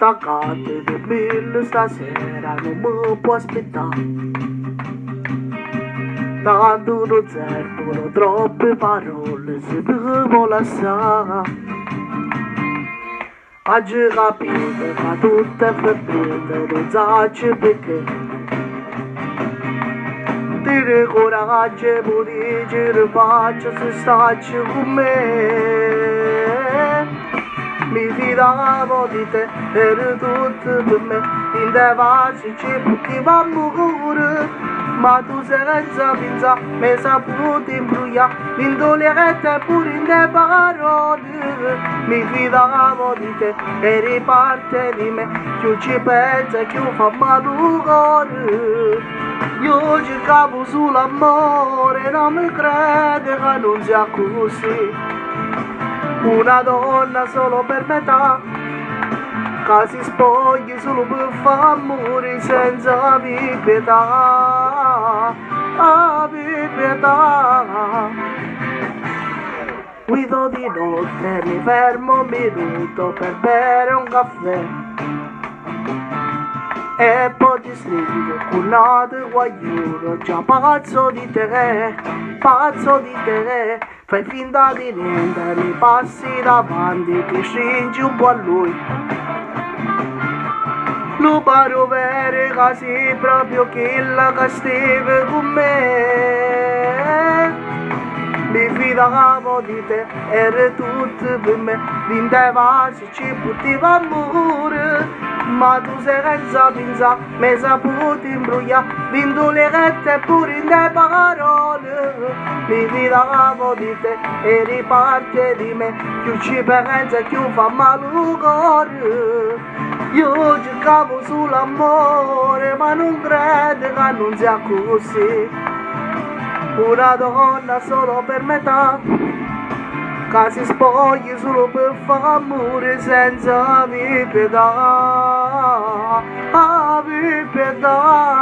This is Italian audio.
staccate di mille stasera non mi può aspettare. Tanto non servono troppe parole se devo lasciare. Oggi capite che tutto è finito, non so perché. Dire coraggio e mi dici rifaccio se stai con me. Mi fidavo di te, eri tutto per me. In te facci ci poteva morire. Ma tu senza pensare mi hai saputo imbrogliare. L'indolente pure in te parole. Mi fidavo di te, eri parte di me. Più ci pensa, più fa male il cuore. Io cercavo sull'amore, non mi crede che non sia così. Una donna solo per metà, che si spogli solo per far amore senza pietà, pietà. Guido di notte, mi fermo un minuto per bere un caffè. E poi ti scrivo con note guaglione, già pazzo di te, fai finta di niente, mi passi davanti, ti stringi un po' a lui. Lo paro vero che sei proprio quella che steve con me. Mi fidavo di te, eri tutto per me, in te vasi ci poteva amore. Ma tu senza pensare, mi hai saputo imbrogliare, l'indolente pure in te parole. Mi fidavo di te, eri parte di me, più ci pensa più fa male il cuore. Io cercavo sull'amore, ma non credo che non sia così. Una donna solo per metà, che si spogli solo per far amore senza pietà, pietà.